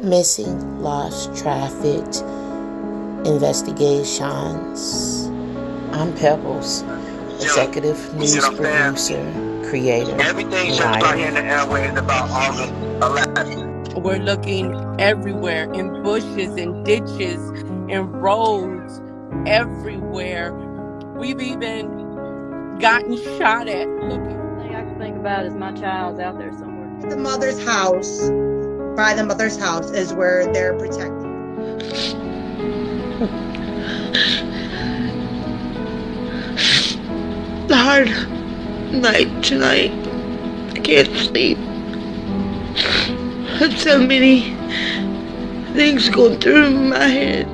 Missing, lost, trafficked, investigations. I'm Pebbles, executive news producer, creator, everything just about here in the airways about August 11th. We're looking everywhere, in bushes, in ditches, in roads, everywhere. We've even gotten shot at looking. The thing I can think about is my child's out there somewhere. The mother's house, by the mother's house, is where they're protected. Hard night tonight. I can't sleep. Had so many things going through my head.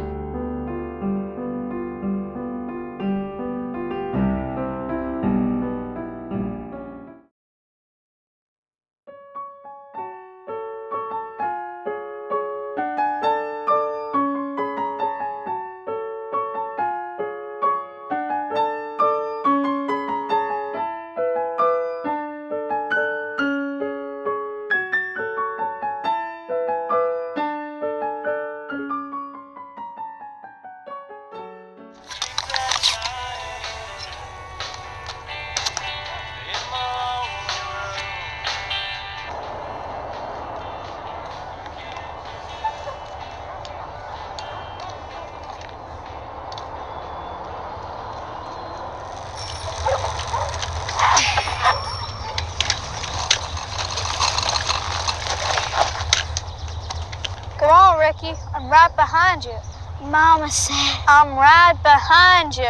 Go on, Ricky. I'm right behind you. Mama said I'm right behind you.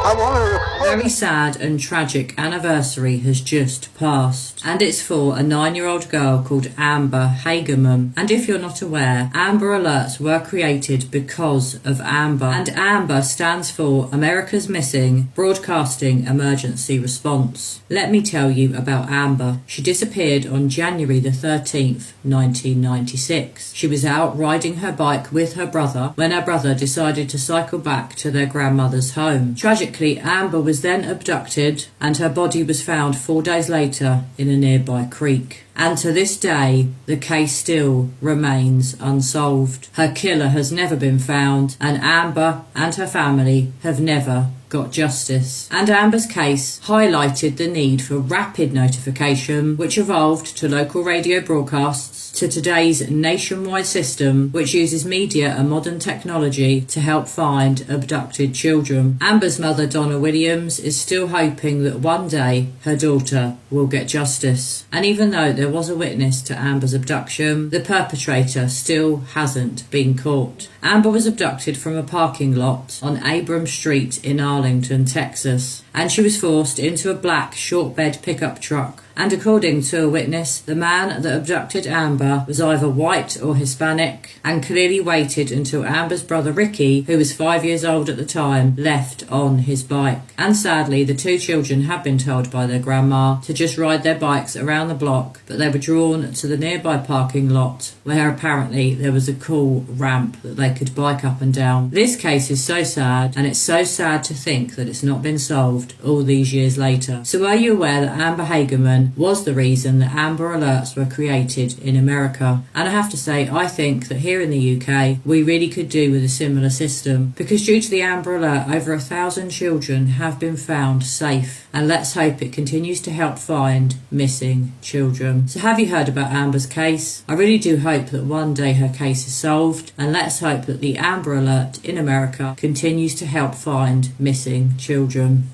A very sad and tragic anniversary has just passed, and it's for a 9-year-old girl called Amber Hagerman. And if you're not aware, Amber Alerts were created because of Amber, and Amber stands for America's Missing Broadcasting Emergency Response. Let me tell you about Amber. She disappeared on January the 13th, 1996. She was out riding her bike with her brother when her brother decided to cycle back to their grandmother's home. Tragically, Amber was then abducted and her body was found 4 days later in a nearby creek. And to this day, the case still remains unsolved. Her killer has never been found, and Amber and her family have never got justice. And Amber's case highlighted the need for rapid notification, which evolved to local radio broadcasts, to today's nationwide system, which uses media and modern technology to help find abducted children. Amber's mother, Donna Williams, is still hoping that one day her daughter will get justice. And even though there was a witness to Amber's abduction, the perpetrator still hasn't been caught. Amber was abducted from a parking lot on Abram Street in Arlington, Texas, and she was forced into a black short bed pickup truck. And according to a witness, the man that abducted Amber was either white or Hispanic and clearly waited until Amber's brother Ricky, who was 5 years old at the time, left on his bike. And sadly, the two children had been told by their grandma to just ride their bikes around the block, but they were drawn to the nearby parking lot where apparently there was a cool ramp that they could bike up and down. This case is so sad, and it's so sad to think that it's not been solved all these years later. So are you aware that Amber Hagerman was the reason that Amber Alerts were created in America? And I have to say, I think that here in the UK, we really could do with a similar system, because due to the Amber Alert, over 1,000 children have been found safe, and let's hope it continues to help find missing children. So have you heard about Amber's case? I really do hope that one day her case is solved, and let's hope that the Amber Alert in America continues to help find missing children.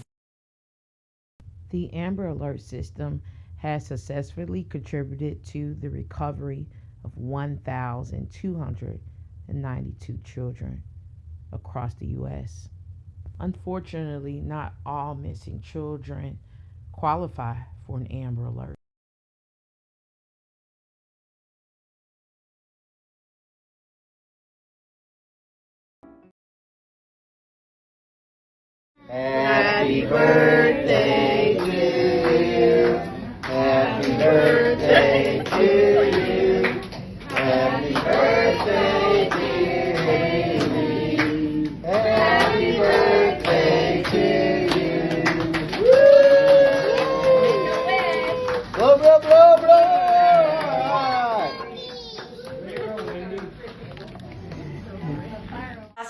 The Amber Alert system has successfully contributed to the recovery of 1,292 children across the U.S. Unfortunately, not all missing children qualify for an Amber Alert. Happy birthday to you. Happy birthday to you. Happy birthday, dear Haley. Happy birthday to you. Woo! Blow, blow, blow, blow!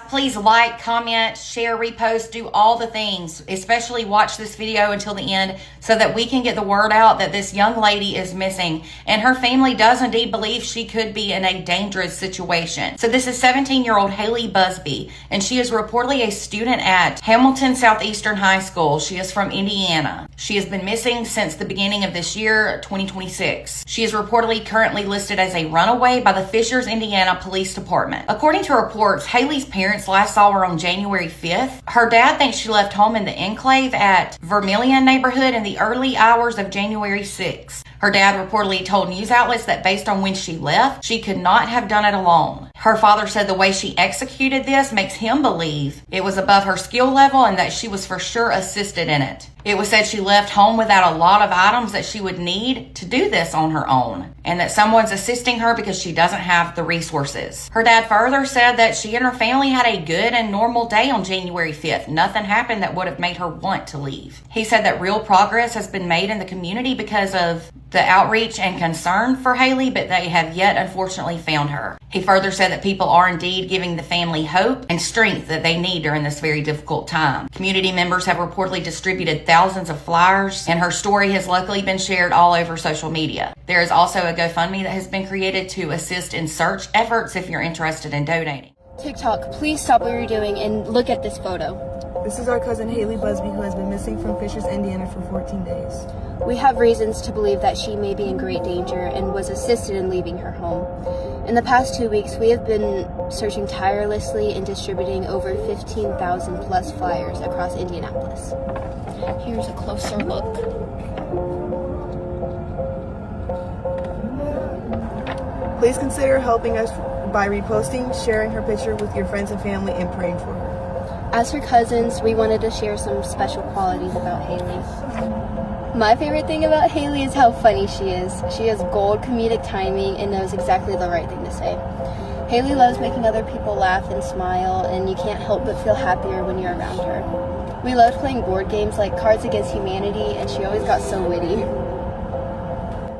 Please like, comment, share, repost, do all the things. Especially watch this video until the end so that we can get the word out that this young lady is missing. And her family does indeed believe she could be in a dangerous situation. So this is 17-year-old Haley Busby, and she is reportedly a student at Hamilton Southeastern High School. She is from Indiana. She has been missing since the beginning of this year, 2026. She is reportedly currently listed as a runaway by the Fishers, Indiana Police Department. According to reports, Haley's parents last saw her on January 5th. Her dad thinks she left home in the enclave at Vermilion neighborhood in the early hours of January 6th. Her dad reportedly told news outlets that based on when she left, she could not have done it alone. Her father said the way she executed this makes him believe it was above her skill level and that she was for sure assisted in it. It was said she left home without a lot of items that she would need to do this on her own, and that someone's assisting her because she doesn't have the resources. Her dad further said that she and her family had a good and normal day on January 5th. Nothing happened that would have made her want to leave. He said that real progress has been made in the community because of the outreach and concern for Haley, but they have yet unfortunately found her. He further said that people are indeed giving the family hope and strength that they need during this very difficult time. Community members have reportedly distributed thousands of flyers, and her story has luckily been shared all over social media. There is also a GoFundMe that has been created to assist in search efforts if you're interested in donating. TikTok, please stop what you're doing and look at this photo. This is our cousin Haley Busby, who has been missing from Fishers, Indiana for 14 days. We have reasons to believe that she may be in great danger and was assisted in leaving her home. In the past 2 weeks, we have been searching tirelessly and distributing over 15,000 plus flyers across Indianapolis. Here's a closer look. Please consider helping us by reposting, sharing her picture with your friends and family, and praying for her. As her cousins, we wanted to share some special qualities about Haley. My favorite thing about Haley is how funny she is. She has gold comedic timing and knows exactly the right thing to say. Haley loves making other people laugh and smile, and you can't help but feel happier when you're around her. We loved playing board games like Cards Against Humanity, and she always got so witty.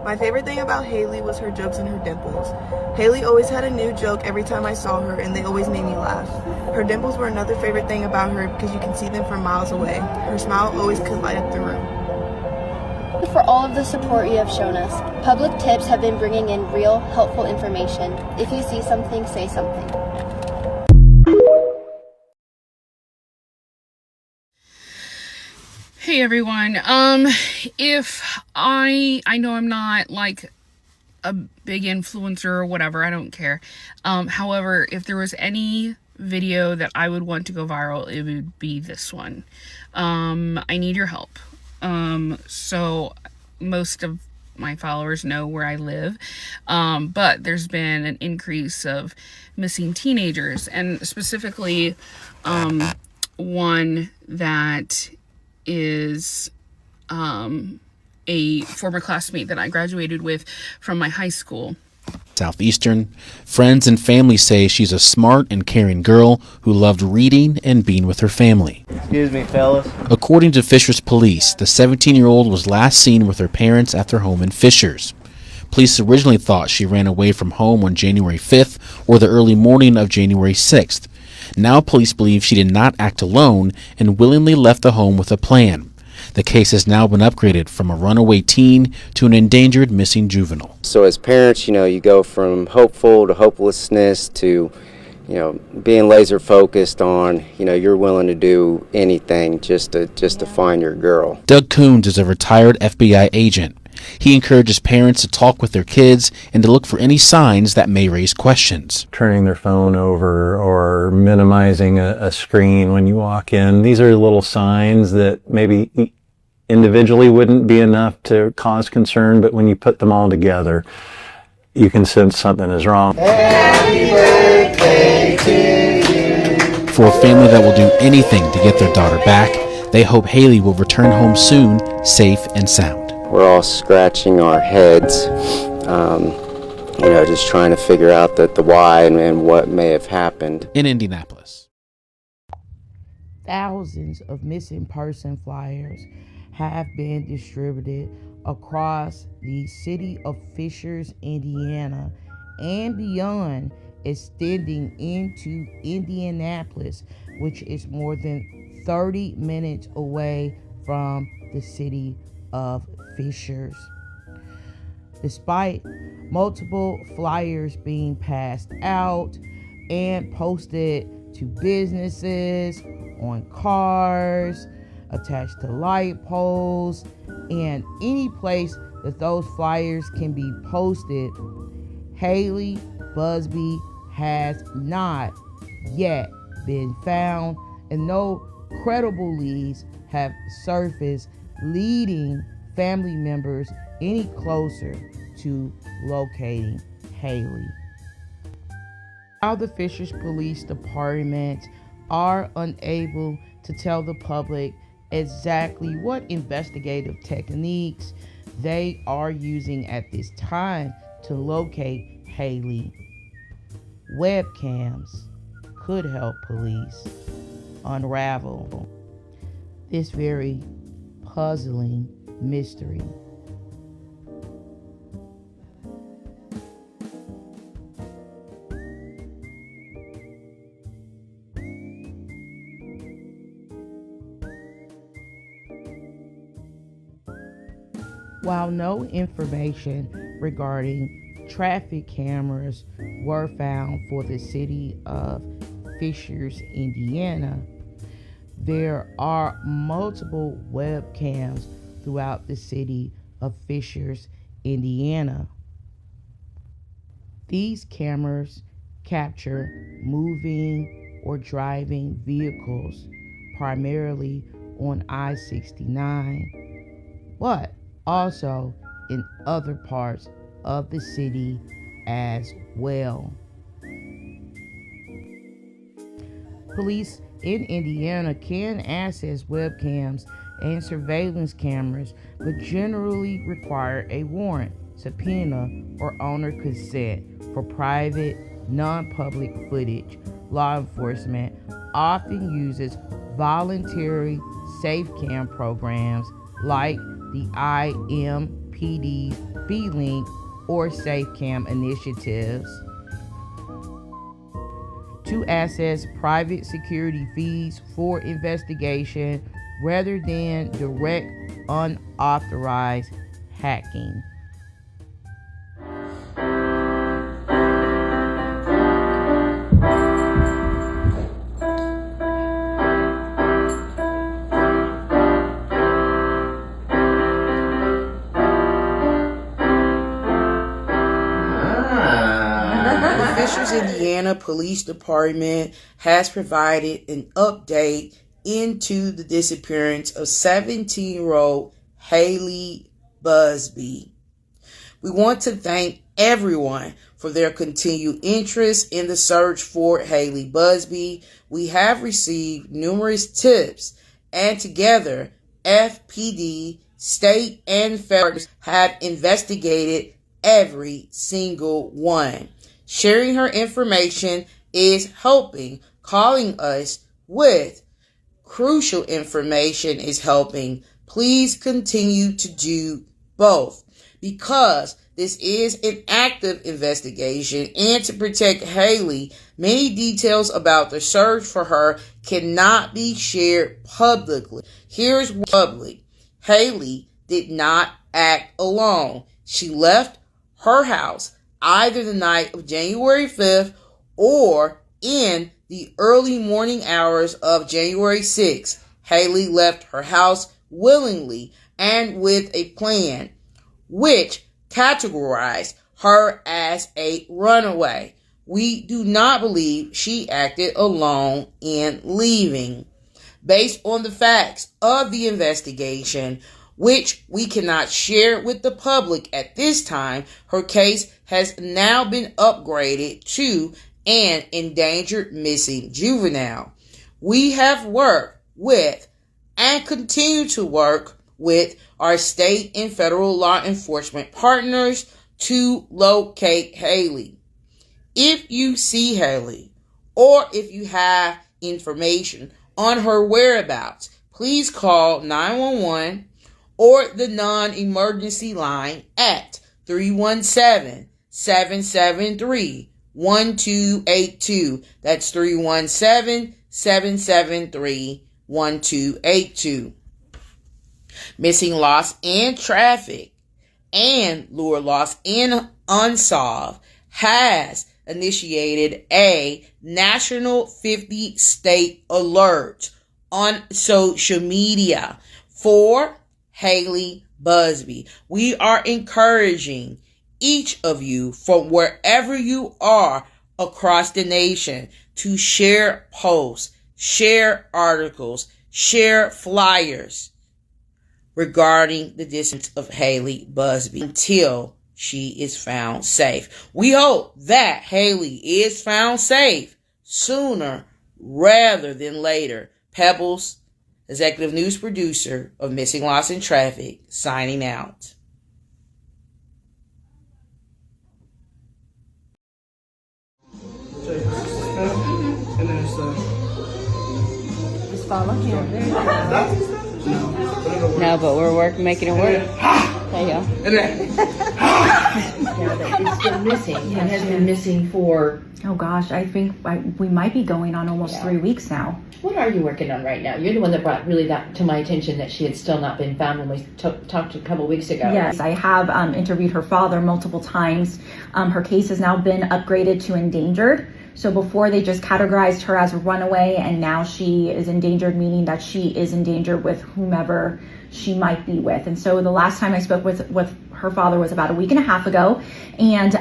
My favorite thing about Haley was her jokes and her dimples. Haley always had a new joke every time I saw her, and they always made me laugh. Her dimples were another favorite thing about her because you can see them from miles away. Her smile always could light up the room. for all of the support you have shown us. Public Tips have been bringing in real, helpful information. If you see something, say something. Hey everyone. If I know I'm not like a big influencer or whatever, I don't care. However, if there was any video that I would want to go viral, it would be this one. I need your help. So most of my followers know where I live, but there's been an increase of missing teenagers, and specifically one that is a former classmate that I graduated with from my high school. Southeastern. Friends and family say she's a smart and caring girl who loved reading and being with her family. Excuse me, fellas. According to Fishers police, the 17-year-old was last seen with her parents at their home in Fishers. Police originally thought she ran away from home on January 5th or the early morning of January 6th. Now police believe she did not act alone and willingly left the home with a plan. The case has now been upgraded from a runaway teen to an endangered missing juvenile. So as parents, you go from hopeful to hopelessness to, being laser focused on, you're willing to do anything just to find your girl. Doug Coons is a retired FBI agent. He encourages parents to talk with their kids and to look for any signs that may raise questions. Turning their phone over or minimizing a screen when you walk in. These are little signs that maybe individually wouldn't be enough to cause concern, but when you put them all together, you can sense something is wrong. Happy birthday to you. For a family that will do anything to get their daughter back, they hope Haley will return home soon, safe and sound. We're all scratching our heads, just trying to figure out the why and what may have happened. In Indianapolis, thousands of missing person flyers have been distributed across the city of Fishers, Indiana, and beyond, extending into Indianapolis, which is more than 30 minutes away from the city of Fishers. Despite multiple flyers being passed out and posted to businesses, on cars, attached to light poles, and any place that those flyers can be posted, Haley Busby has not yet been found, and no credible leads have surfaced leading family members any closer to locating Haley. While the Fishers Police Department are unable to tell the public exactly what investigative techniques they are using at this time to locate Haley, webcams could help police unravel this very puzzling mystery. While no information regarding traffic cameras were found for the city of Fishers, Indiana, there are multiple webcams throughout the city of Fishers, Indiana. These cameras capture moving or driving vehicles, primarily on I-69, but also in other parts of the city as well. Police in Indiana can access webcams and surveillance cameras, but generally require a warrant, subpoena, or owner consent for private, non-public footage. Law enforcement often uses voluntary SafeCam programs like the IMPD's B-Link or SafeCam initiatives to access private security feeds for investigation rather than direct unauthorized hacking. The Fishers, Indiana Police Department has provided an update into the disappearance of 17-year-old Haley Busby. We want to thank everyone for their continued interest in the search for Haley Busby. We have received numerous tips, and together, FPD, state, and federal have investigated every single one. Sharing her information is helping. Calling us with crucial information is helping. Please continue to do both, because this is an active investigation, and to protect Haley, many details about the search for her cannot be shared publicly. Here's public. Haley did not act alone. She left her house either the night of January 5th or in the early morning hours of January 6th. Haley left her house willingly and with a plan, which categorized her as a runaway. We do not believe she acted alone in leaving. Based on the facts of the investigation, which we cannot share with the public at this time, her case has now been upgraded to an endangered missing juvenile. We have worked with and continue to work with our state and federal law enforcement partners to locate Haley. If you see Haley, or if you have information on her whereabouts, please call 911 or the non-emergency line at 317-773-1282. That's 317-773-1282. Missing, lost, and traffic and lure, lost, and unsolved has initiated a national 50-state alert on social media for Haley Busby. We are encouraging each of you from wherever you are across the nation to share posts, share articles, share flyers regarding the disappearance of Haley Busby until she is found safe. We hope that Haley is found safe sooner rather than later. Pebbles, executive news producer of Missing, Lost, and Traffic, signing out. Just follow him. No, but we're making it work. There you go. It's been missing. It has been missing for, oh gosh, I think we might be going on almost 3 weeks now. What are you working on right now? You're the one that brought really that to my attention, that she had still not been found when we talked a couple weeks ago. Yes, I have interviewed her father multiple times. Her case has now been upgraded to endangered. So before they just categorized her as a runaway, and now she is endangered, meaning that she is endangered with whomever she might be with. And so the last time I spoke with her father was about a week and a half ago, and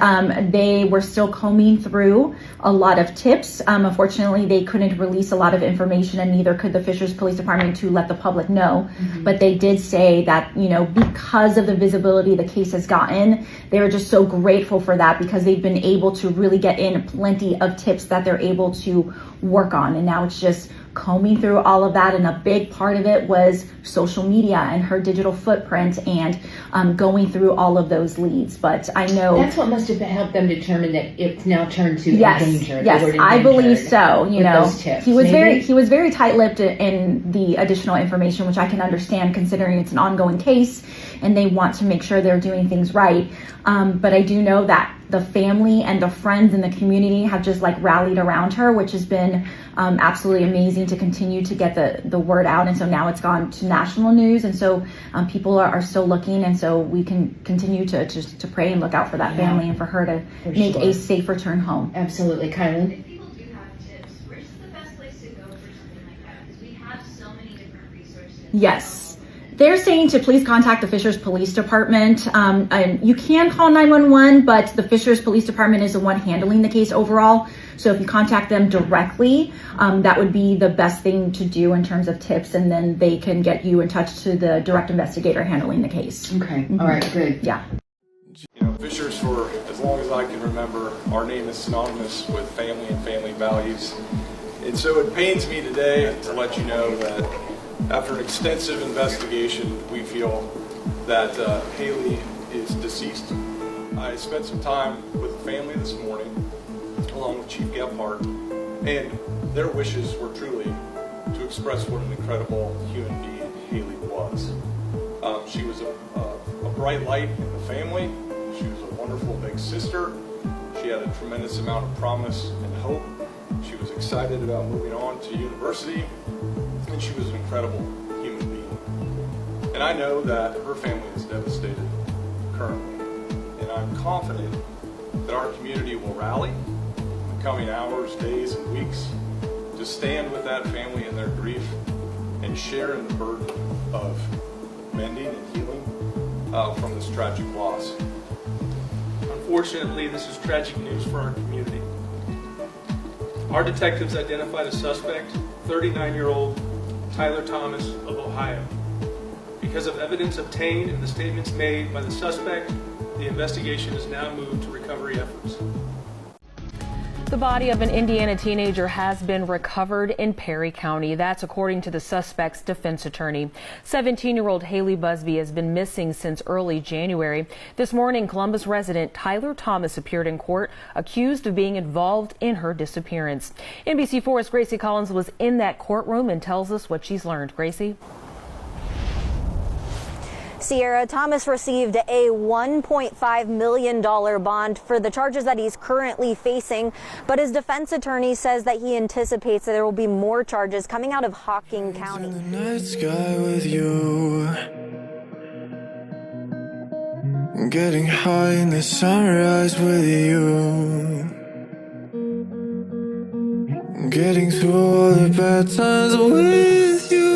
they were still combing through a lot of tips. Unfortunately, they couldn't release a lot of information, and neither could the Fishers Police Department to let the public know. Mm-hmm. But they did say that, you know, because of the visibility the case has gotten, they were just so grateful for that, because they've been able to really get in plenty of tips that they're able to work on. And now it's just combing through all of that, and a big part of it was social media and her digital footprint, and going through all of those leads. But I know that's what must have helped them determine that it's now turned to endangered. Yes, I believe so. You know, he was very tight-lipped in the additional information, which I can understand considering it's an ongoing case and they want to make sure they're doing things right. But I do know that the family and the friends in the community have just like rallied around her, which has been absolutely amazing to continue to get the word out. And so now it's gone to national news, and so people are still looking, and so we can continue to pray and look out for that family and for her to make a safe return home. Absolutely. Kylan? Yes. They're saying to please contact the Fishers Police Department. And you can call 911, but the Fishers Police Department is the one handling the case overall. So if you contact them directly, that would be the best thing to do in terms of tips, and then they can get you in touch to the direct investigator handling the case. Okay. All right, good. Yeah. You know, Fishers, for as long as I can remember, our name is synonymous with family and family values. And so it pains me today to let you know that after an extensive investigation, we feel that Haley is deceased. I spent some time with the family this morning, along with Chief Gephardt, and their wishes were truly to express what an incredible human being Haley was. She was a bright light in the family. She was a wonderful big sister. She had a tremendous amount of promise and hope. She was excited about moving on to university, and she was an incredible human being. And I know that her family is devastated currently, and I'm confident that our community will rally in the coming hours, days, and weeks to stand with that family in their grief and share in the burden of mending and healing from this tragic loss. Unfortunately, this is tragic news for our community. Our detectives identified a suspect, 39-year-old Tyler Thomas of Ohio. Because of evidence obtained and the statements made by the suspect, the investigation is now moved to recovery efforts. The body of an Indiana teenager has been recovered in Perry County. That's according to the suspect's defense attorney. 17-year-old Haley Busby has been missing since early January. This morning, Columbus resident Tyler Thomas appeared in court, accused of being involved in her disappearance. NBC4's Gracie Collins was in that courtroom and tells us what she's learned. Gracie? Sierra, Thomas received a $1.5 million bond for the charges that he's currently facing, but his defense attorney says that he anticipates that there will be more charges coming out of Hocking County. In the night sky with you, getting high in the sunrise with you, getting through all the bad times with you.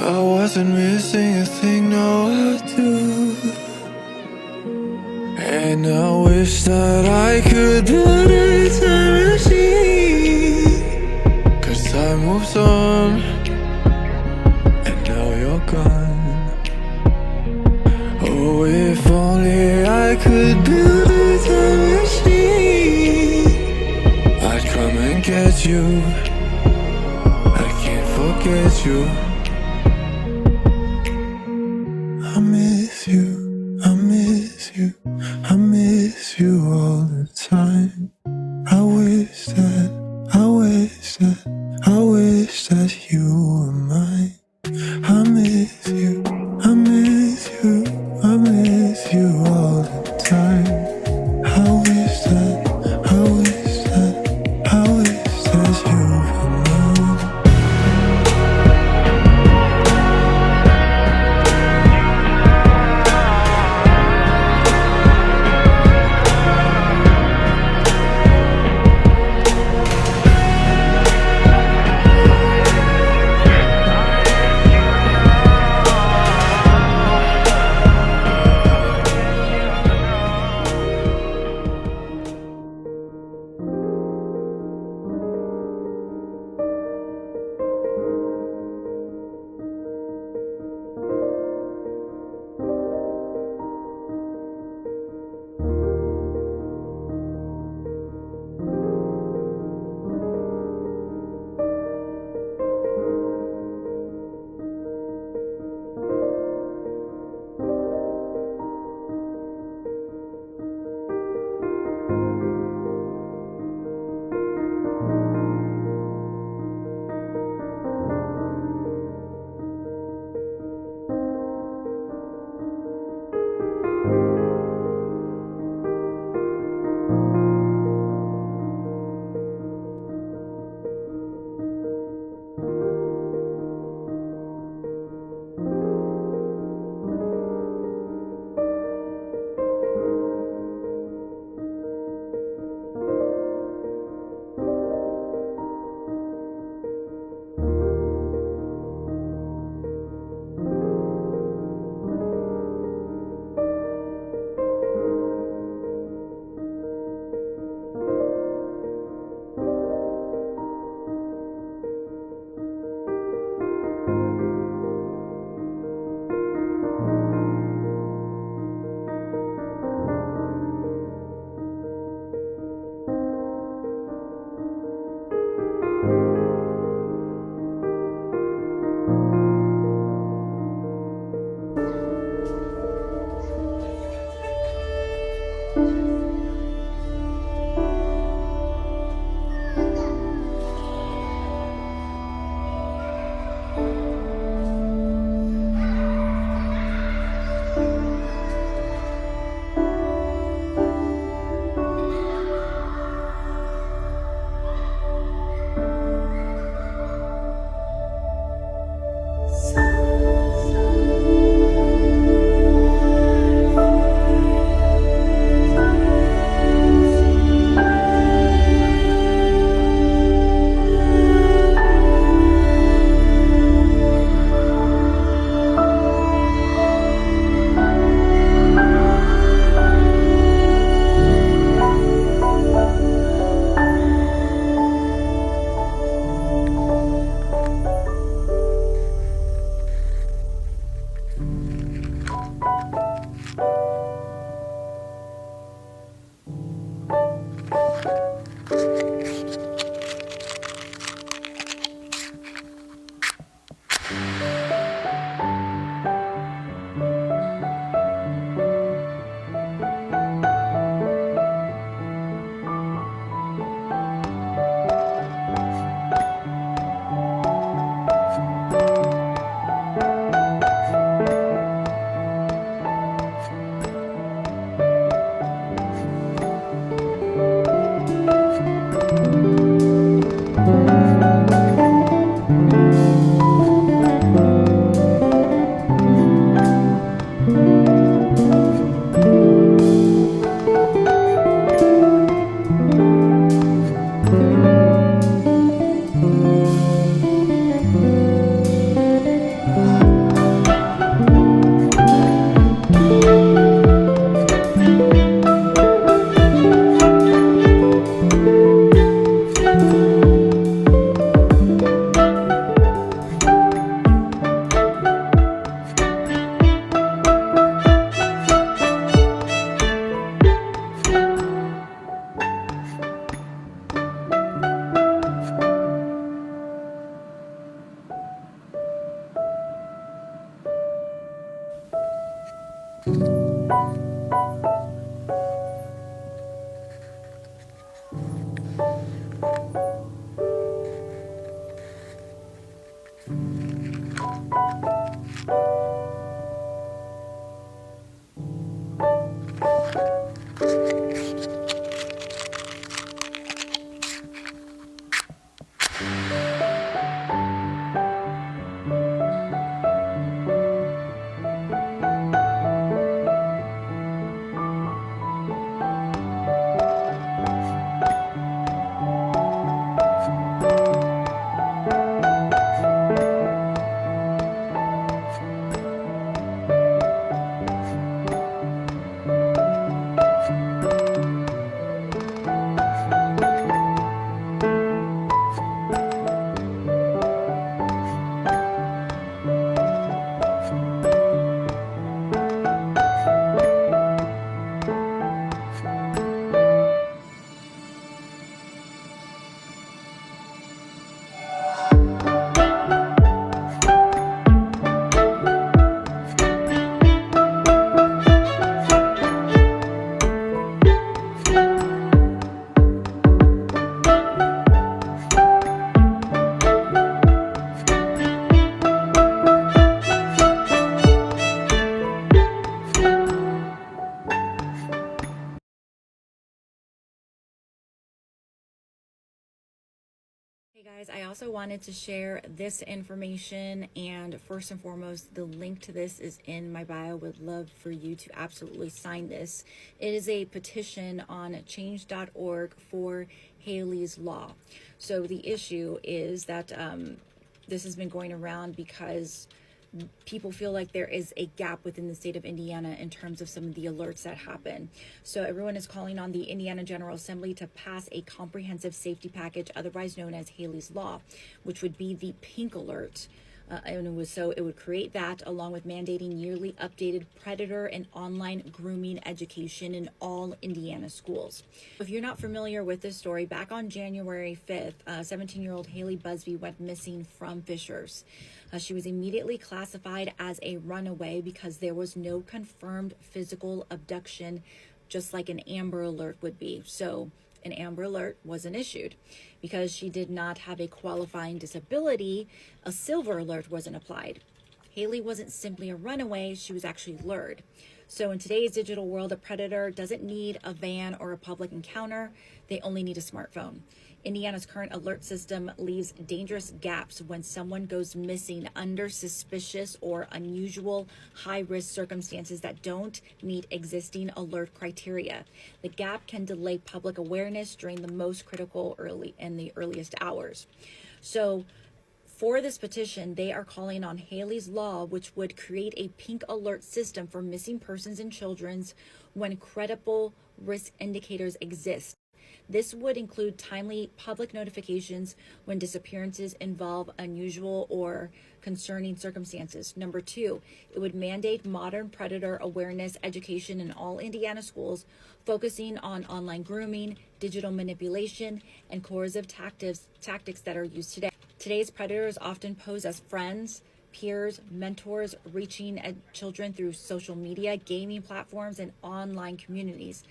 I wasn't missing a thing, no I do. And I wish that I could build a time machine, 'cause time moves on, and now you're gone. Oh, if only I could build a time machine, I'd come and get you. I can't forget you. I miss you, I miss you, I miss you all the time. I wish that you were mine. I miss you, I miss you, I miss you all the time. I wish that you were mine. Hey guys, I also wanted to share this information, and first and foremost, the link to this is in my bio. Would love for you to absolutely sign this. It is a petition on change.org for Haley's Law. So the issue is that this has been going around because people feel like there is a gap within the state of Indiana in terms of some of the alerts that happen. So everyone is calling on the Indiana General Assembly to pass a comprehensive safety package, otherwise known as Haley's Law, which would be the pink alert. And it would create that, along with mandating yearly updated predator and online grooming education in all Indiana schools. If you're not familiar with this story, back on January 5th, 17-year-old Haley Busby went missing from Fishers. She was immediately classified as a runaway because there was no confirmed physical abduction, just like an Amber Alert would be. So an Amber Alert wasn't issued. Because she did not have a qualifying disability, a Silver Alert wasn't applied. Haley wasn't simply a runaway, she was actually lured. So in today's digital world, a predator doesn't need a van or a public encounter, they only need a smartphone. Indiana's current alert system leaves dangerous gaps when someone goes missing under suspicious or unusual high-risk circumstances that don't meet existing alert criteria. The gap can delay public awareness during the most critical the earliest hours. So for this petition, they are calling on Haley's Law, which would create a pink alert system for missing persons and children when credible risk indicators exist. This would include timely public notifications when disappearances involve unusual or concerning circumstances. Number 2, it would mandate modern predator awareness education in all Indiana schools, focusing on online grooming, digital manipulation, and coercive tactics that are used today. Today's predators often pose as friends, peers, mentors, reaching at children through social media, gaming platforms, and online communities.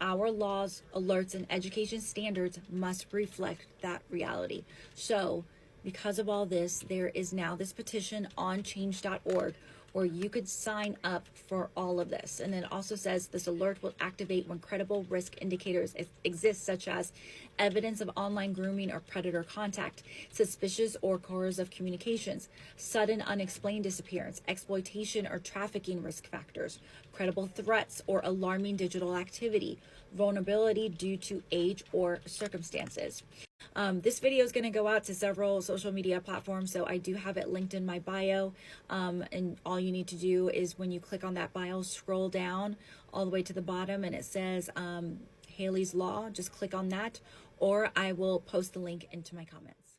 Our laws, alerts, and education standards must reflect that reality. So, because of all this, there is now this petition on change.org where you could sign up for all of this. And then it also says this alert will activate when credible risk indicators exist, such as evidence of online grooming or predator contact, suspicious or coercive communications, sudden unexplained disappearance, exploitation or trafficking risk factors, credible threats or alarming digital activity, vulnerability due to age or circumstances. This video is going to go out to several social media platforms, so I do have it linked in my bio, and all you need to do is when you click on that bio, scroll down all the way to the bottom and it says Haley's Law. Just click on that, or I will post the link into my comments.